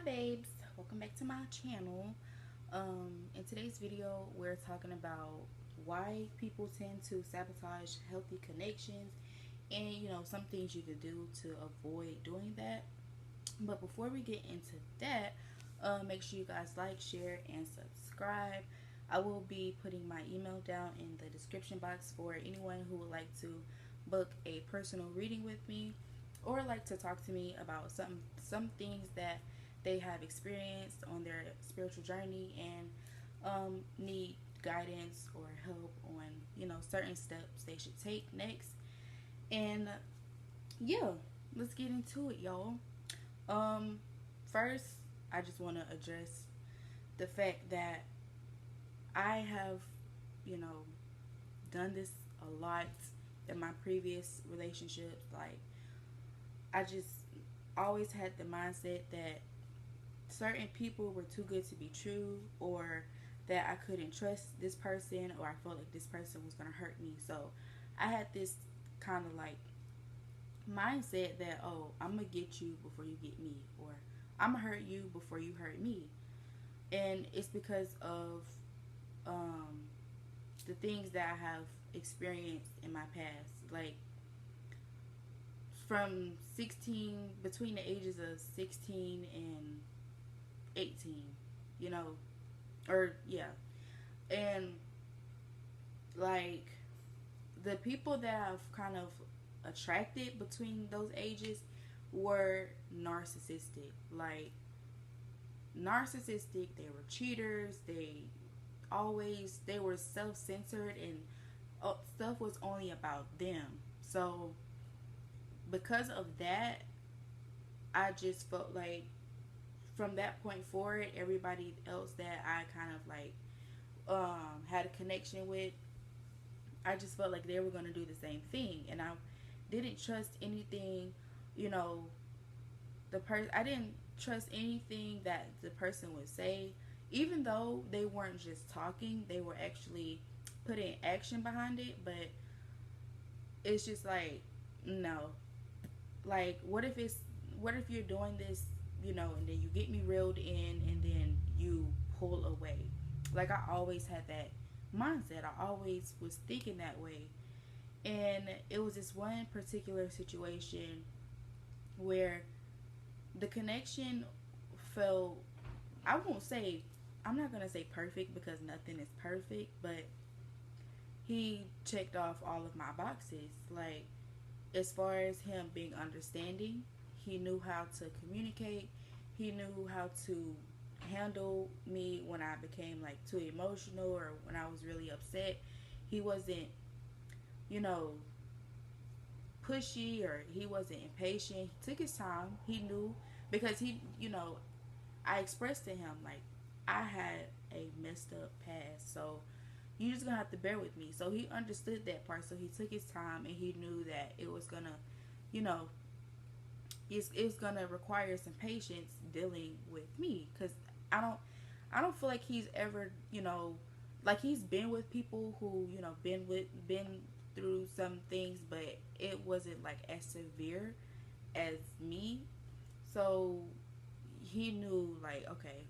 Babes, welcome back to my channel. In today's video we're talking about why people tend to sabotage healthy connections and some things you can do to avoid doing that. But before we get into that, make sure you guys like, share, and subscribe. I will be putting my email down in the description box for anyone who would like to book a personal reading with me or like to talk to me about some things that they have experienced on their spiritual journey and need guidance or help on certain steps they should take next. And yeah, let's get into it, y'all. um First, I just want to address the fact that I have you know done this a lot in my previous relationships. Like, I just always had the mindset that certain people were too good to be true, or that I couldn't trust this person, or I felt like this person was going to hurt me. So I had this kind of like mindset that, oh, I'm going to get you before you get me, or I'm going to hurt you before you hurt me. And it's because of um, the things that I have experienced in my past. Like, from 16, between the ages of 16 and 18, you know, or yeah. And like, the people that I've kind of attracted between those ages were narcissistic. Like, narcissistic, they were cheaters, they were self-centered, and stuff was only about them. So because of that, I just felt like from that point forward, everybody else that I kind of like had a connection with, I just felt like they were going to do the same thing. And I didn't trust anything, you know, I didn't trust anything that the person would say, even though they weren't just talking, they were actually putting action behind it. But it's just like, no. Like, what if you're doing this, and then you get me reeled in and then you pull away? Like, I always had that mindset. I always was thinking that way. And it was this one particular situation where the connection felt, I won't say, I'm not going to say perfect, because nothing is perfect, but he checked off all of my boxes. Like, as far as him being understanding, he knew how to communicate. He knew how to handle me when I became like too emotional or when I was really upset. He wasn't, you know, pushy, or he wasn't impatient. He took his time. He knew, because I expressed to him like I had a messed up past, so you just gonna have to bear with me. So he understood that part. So he took his time, and he knew that it was gonna, you know, it's gonna require some patience dealing with me, because I don't I don't feel like he's ever, like, he's been with people who, been through some things, but it wasn't like as severe as me. So he knew, like, okay,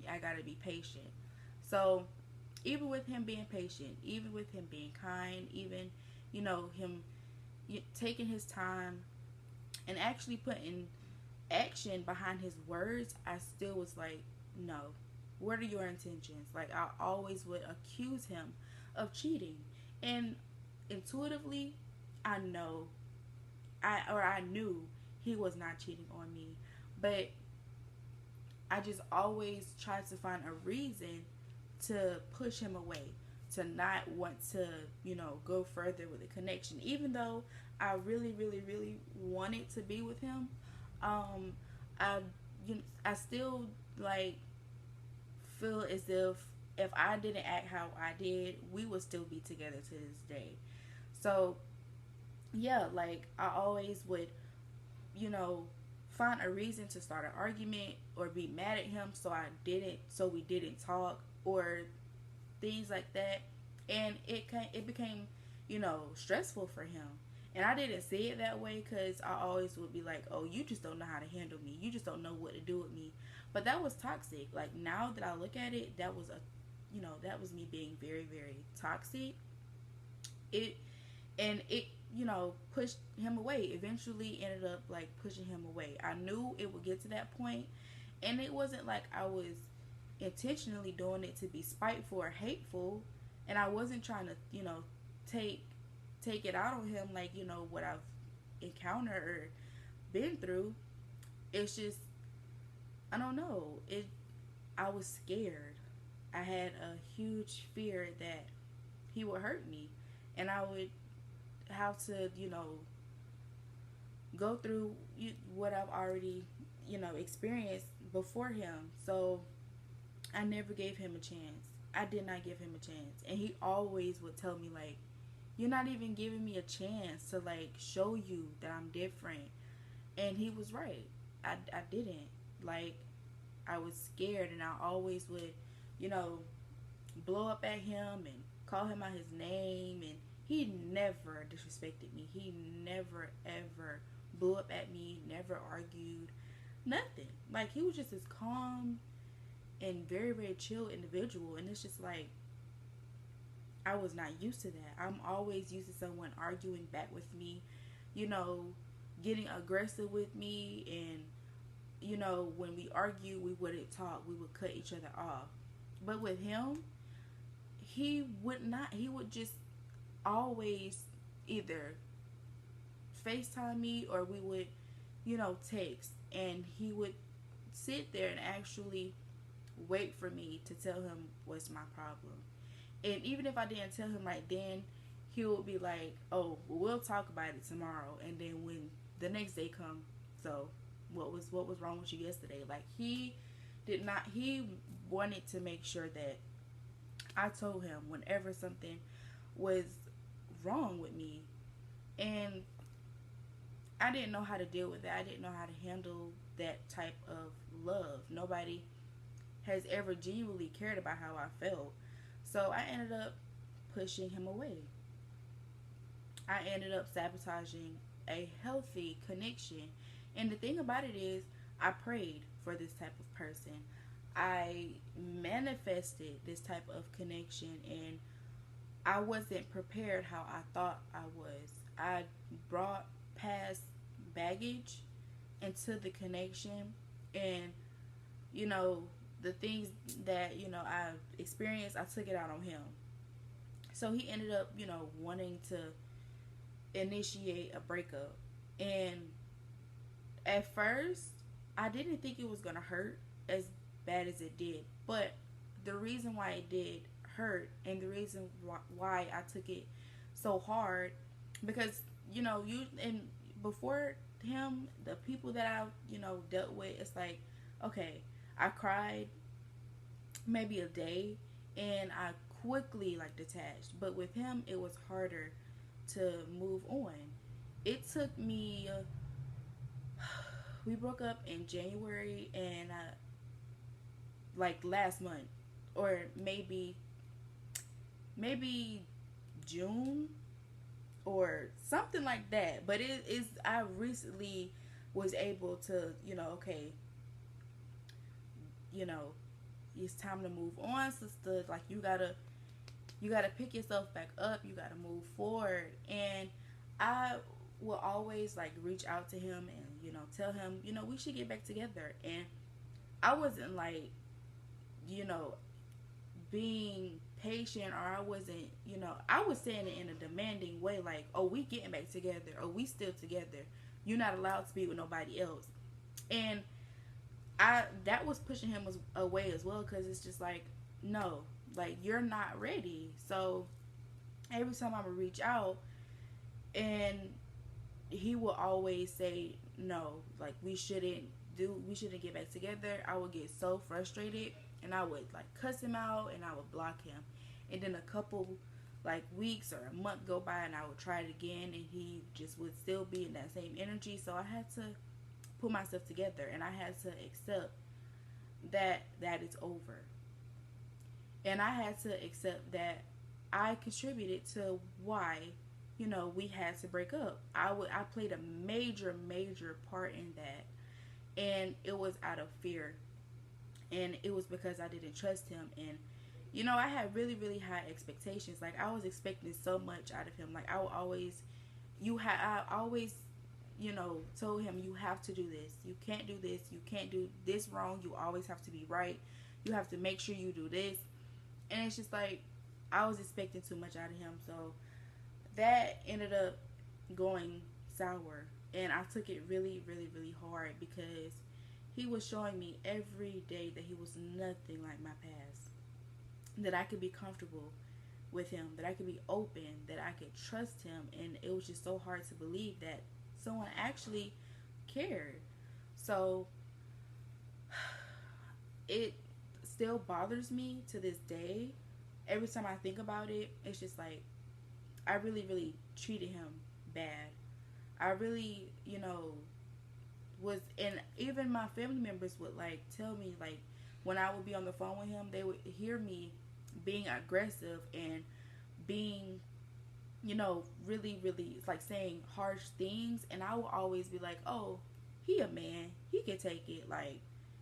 I gotta be patient. So even with him being patient, even with him being kind, even, him taking his time and actually putting action behind his words, I still was like, no, what are your intentions? Like, I always would accuse him of cheating. And intuitively, I know, I knew he was not cheating on me. But I just always tried to find a reason to push him away, to not want to, go further with the connection. Even though I really, really, really wanted to be with him, um, I, I still, like, feel as if I didn't act how I did, we would still be together to this day. So yeah, like, I always would, you know, find a reason to start an argument or be mad at him, so we didn't talk, or things like that. And it became, stressful for him. And I didn't say it that way, because I always would be like, oh, you just don't know how to handle me, you just don't know what to do with me. But that was toxic. Like, now that I look at it, that was that was me being very, very toxic. It and it pushed him away. Eventually ended up like pushing him away. I knew it would get to that point, and it wasn't like I was intentionally doing it to be spiteful or hateful, and I wasn't trying to take take it out on him, like what I've encountered or been through. It's just, I don't know, it I was scared. I had a huge fear that he would hurt me, and I would have to go through what I've already experienced before him. So I never gave him a chance. I did not give him a chance. And he always would tell me, like, you're not even giving me a chance to, like, show you that I'm different. And he was right. I didn't. Like, I was scared, and I always would, you know, blow up at him and call him out his name. And he never disrespected me. He never, ever blew up at me, never argued, nothing. Like, he was just this calm and very, very chill individual. And it's just like, I was not used to that. I'm always used to someone arguing back with me, getting aggressive with me. And when we argue, we wouldn't talk, we would cut each other off. But with him, he would not. He would just always either FaceTime me, or we would text. And he would sit there and actually wait for me to tell him what's my problem. And even if I didn't tell him right then, he would be like, oh, well, we'll talk about it tomorrow. And then when the next day comes, so what was wrong with you yesterday? Like, he wanted to make sure that I told him whenever something was wrong with me. And I didn't know how to deal with that. I didn't know how to handle that type of love. Nobody has ever genuinely cared about how I felt. So I ended up pushing him away. I ended up sabotaging a healthy connection. And the thing about it is, I prayed for this type of person. I manifested this type of connection, and I wasn't prepared how I thought I was. I brought past baggage into the connection, and the things that I experienced, I took it out on him. So he ended up wanting to initiate a breakup. And at first, I didn't think it was gonna hurt as bad as it did. But the reason why it did hurt, and the reason why I took it so hard, because you and before him, the people that I dealt with, it's like, okay, I cried maybe a day, and I quickly detached. But with him, it was harder to move on. It took me. We broke up in January, and last month, or maybe June or something like that. But it is. I recently was able to okay, it's time to move on, sister. Like, you gotta pick yourself back up. You gotta move forward. And I will always reach out to him and tell him we should get back together. And I wasn't being patient, or I wasn't I was saying it in a demanding way, like, oh, we getting back together, or we still together, you're not allowed to be with nobody else. And that was pushing him away as well, because it's just like, no, you're not ready. So every time I would reach out, and he will always say no, we shouldn't get back together, I would get so frustrated, and I would cuss him out, and I would block him. And then a couple weeks or a month go by, and I would try it again, and he just would still be in that same energy. So I had to put myself together, and I had to accept that it's over. And I had to accept that I contributed to why we had to break up. I played a major part in that, and it was out of fear. And it was because I didn't trust him. And I had really, really high expectations. Like, I was expecting so much out of him. Like, I always, told him, you have to do this. You can't do this. You can't do this wrong. You always have to be right. You have to make sure you do this. And it's just like, I was expecting too much out of him. So that ended up going sour. And I took it really, really, really hard because he was showing me every day that he was nothing like my past. That I could be comfortable with him, that I could be open, that I could trust him. And it was just so hard to believe that someone actually cared. So it still bothers me to this day. Every time I think about it, it's just like, I really, really treated him bad. I really, was, and even my family members would like tell me, like, when I would be on the phone with him, they would hear me being aggressive and being, really, really, it's like saying harsh things. And I would always be like, oh, he a man, he can take it. Like,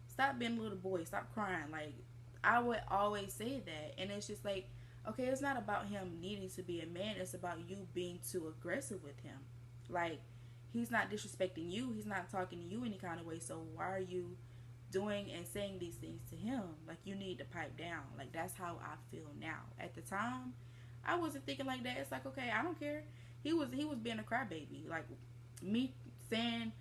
stop being a little boy, stop crying. Like, I would always say that. And it's just like, okay, it's not about him needing to be a man, it's about you being too aggressive with him. Like, he's not disrespecting you, he's not talking to you any kind of way, so why are you doing and saying these things to him? Like, you need to pipe down. Like, that's how I feel now. At the time, I wasn't thinking like that. It's like, okay, I don't care. He was being a crybaby. Like, me saying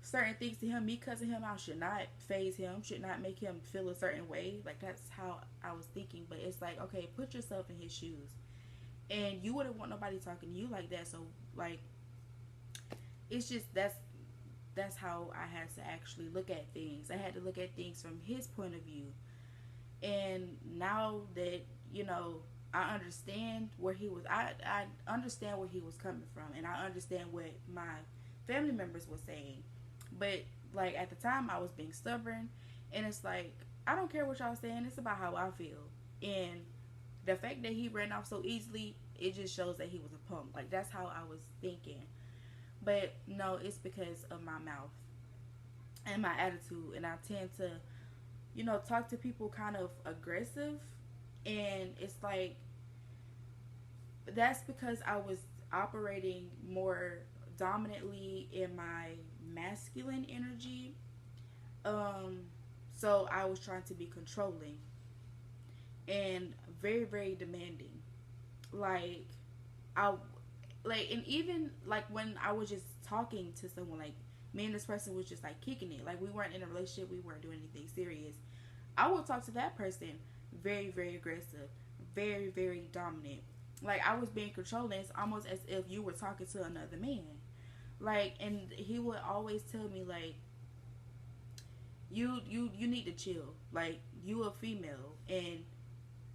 certain things to him, me cussing him out should not phase him, should not make him feel a certain way. Like, that's how I was thinking. But it's like, okay, put yourself in his shoes. And you wouldn't want nobody talking to you like that. So, like, it's just, that's how I had to actually look at things. I had to look at things from his point of view. And now that, I understand where he was, I understand where he was coming from. And I understand what my family members were saying. But, like, at the time, I was being stubborn. And it's like, I don't care what y'all saying. It's about how I feel. And the fact that he ran off so easily, it just shows that he was a punk. Like, that's how I was thinking. But no, it's because of my mouth and my attitude. And I tend to, talk to people kind of aggressive. And it's like, that's because I was operating more dominantly in my masculine energy. So I was trying to be controlling and very, very demanding. Like, and even like when I was just talking to someone, like, me and this person was just like kicking it, like, we weren't in a relationship, we weren't doing anything serious, I would talk to that person very, very aggressive, very, very dominant. Like, I was being controlling. It's almost as if you were talking to another man. Like, and he would always tell me, like, you need to chill. Like, you a female and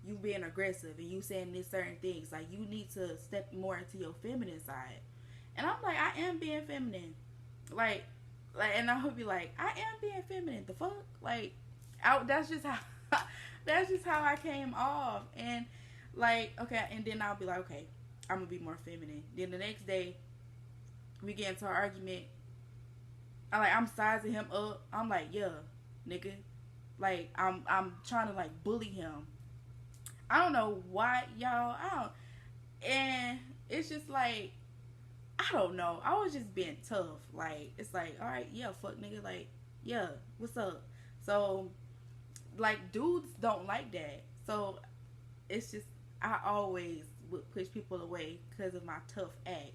you being aggressive and you saying these certain things. Like, you need to step more into your feminine side. And I'm like, I am being feminine. Like, and I would be like, I am being feminine. The fuck? Like, that's just how I came off. And like, okay, and then I'll be like, okay, I'm gonna be more feminine. Then the next day, we get into an argument. I'm sizing him up. I'm like, yeah, nigga. Like, I'm trying to like bully him. I don't know why, y'all. And it's just like, I don't know. I was just being tough. Like, it's like, all right, yeah, fuck nigga. Like, yeah, what's up? So, like, dudes don't like that. So, it's just, I always would push people away because of my tough act.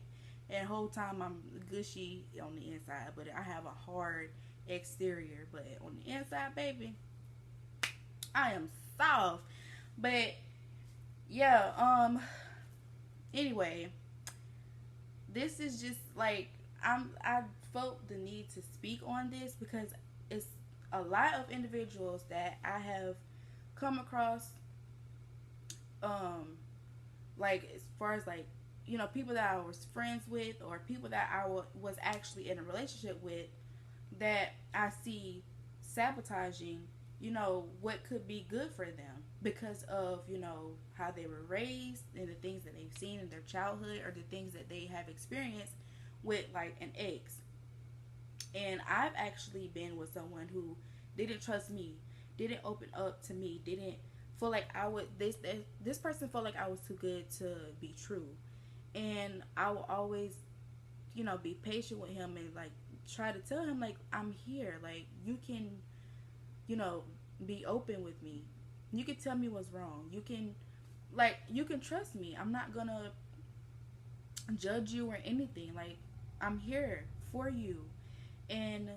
And the whole time I'm gushy on the inside, but I have a hard exterior. But on the inside, baby, I am soft. But yeah, anyway, this is just like, I felt the need to speak on this because it's a lot of individuals that I have come across, like, as far as like, people that I was friends with or people that I was actually in a relationship with, that I see sabotaging, what could be good for them because of, how they were raised and the things that they've seen in their childhood or the things that they have experienced with like an ex. And I've actually been with someone who didn't trust me. didn't open up to me, didn't feel like I would this person felt like I was too good to be true. And I will always, be patient with him and like try to tell him like I'm here. Like you can, you know, be open with me. You can tell me what's wrong. You can trust me. I'm not gonna judge you or anything. Like I'm here for you. And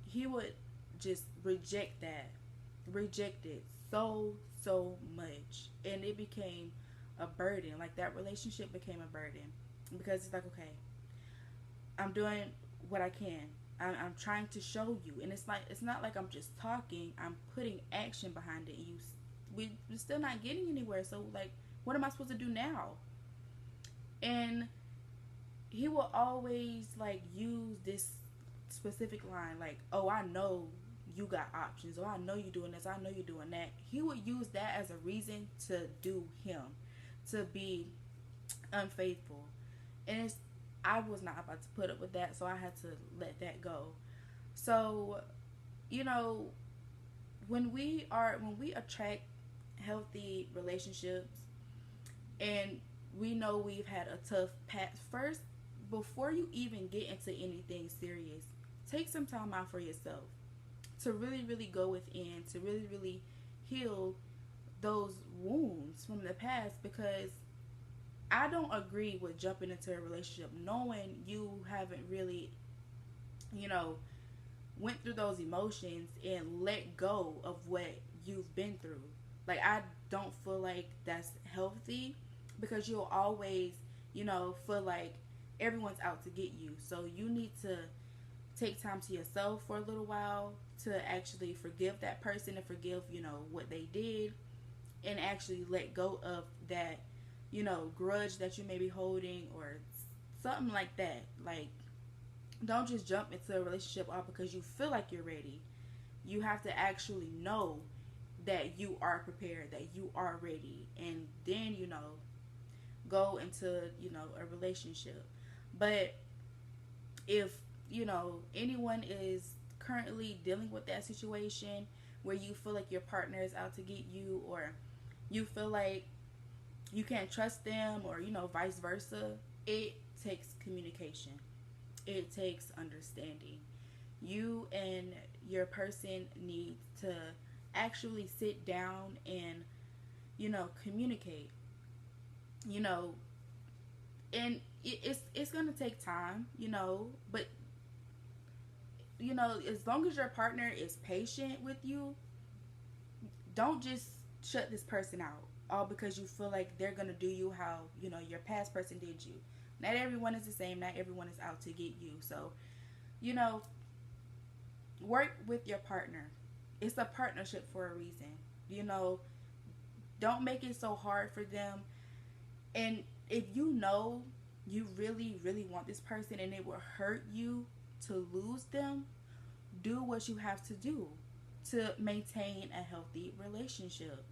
he would just reject it so much, and it became a burden. Like that relationship became a burden because it's like, okay, I'm doing what I can. I'm trying to show you, and it's not like I'm just talking. I'm putting action behind it. We're still not getting anywhere. So like, what am I supposed to do now? And he will always like use this specific line, like, "Oh, I know you got options. Oh, I know you're doing this. I know you're doing that." He would use that as a reason to do him, to be unfaithful, and I was not about to put up with that, so I had to let that go. So, you know, when we attract healthy relationships, and we know we've had a tough past first, before you even get into anything serious, take some time out for yourself to really, really go within, to really, really heal those wounds from the past. Because I don't agree with jumping into a relationship knowing you haven't really, you know, went through those emotions and let go of what you've been through. Like, I don't feel like that's healthy, because you'll always, feel like everyone's out to get you. So you need to take time to yourself for a little while to actually forgive that person and forgive, what they did, and actually let go of that, grudge that you may be holding or something like that. Like, don't just jump into a relationship all because you feel like you're ready. You have to actually know that you are prepared, that you are ready, and then, go into, a relationship. But if, anyone is currently dealing with that situation where you feel like your partner is out to get you, or you feel like you can't trust them, or, vice versa, it takes communication. It takes understanding. You and your person need to actually sit down and, communicate. You know, and it's gonna take time, but as long as your partner is patient with you, don't just shut this person out all because you feel like they're gonna do you how your past person did you. Not everyone is the same. Not everyone is out to get you. So, you know, work with your partner. It's a partnership for a reason. You know, don't make it so hard for them. And if you really, really want this person and it will hurt you to lose them, do what you have to do to maintain a healthy relationship.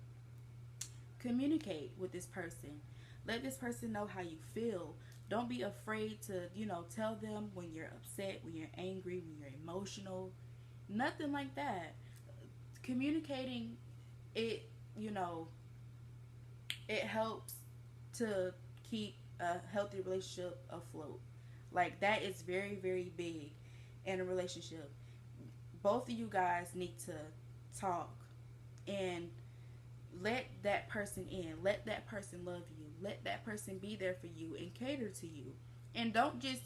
Communicate with this person. Let this person know how you feel. Don't be afraid to, tell them when you're upset, when you're angry, when you're emotional. Nothing like that. Communicating, it, it helps to keep a healthy relationship afloat. Like, that is very, very big in a relationship. Both of you guys need to talk and let that person in. Let that person love you. Let that person be there for you and cater to you. And don't just,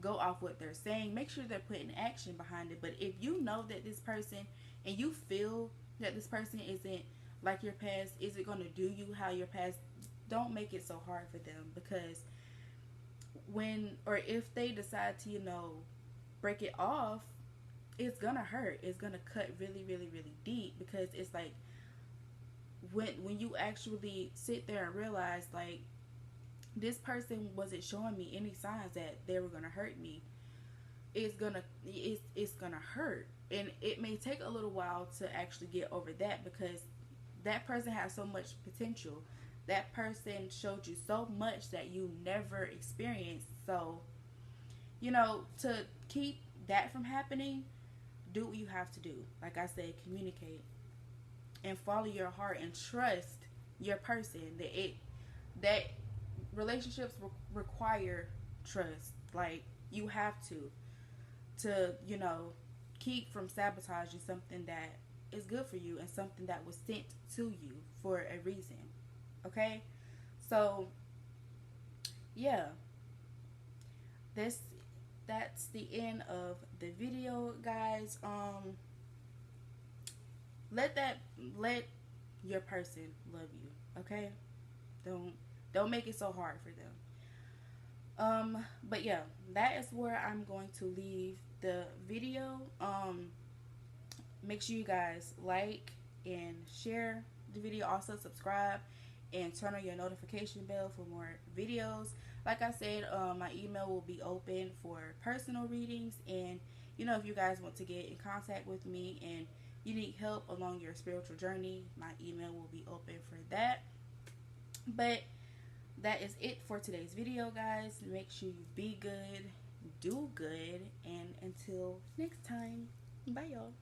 go off what they're saying. Make sure they're putting action behind it. But if you know that this person, and you feel that this person isn't like your past, isn't going to do you how your past, don't make it so hard for them. Because when, or if they decide to, break it off, it's gonna hurt. It's gonna cut really, really, really deep. Because it's like, when you actually sit there and realize, like, this person wasn't showing me any signs that they were gonna hurt me, it's gonna hurt. And it may take a little while to actually get over that, because that person has so much potential. That person showed you so much that you never experienced. So, to keep that from happening, do what you have to do. Like I said, communicate. and follow your heart and trust your person. That relationships require trust. Like, you have to keep from sabotaging something that is good for you and something that was sent to you for a reason. Okay? So, yeah. That's the end of the video, guys. Let your person love you, okay? Don't make it so hard for them. But yeah, that is where I'm going to leave the video. Make sure you guys like and share the video. Also subscribe and turn on your notification bell for more videos. Like I said, my email will be open for personal readings, and if you guys want to get in contact with me and you need help along your spiritual journey, my email will be open for that. But that is it for today's video, guys. Make sure you be good, do good, and until next time, bye y'all.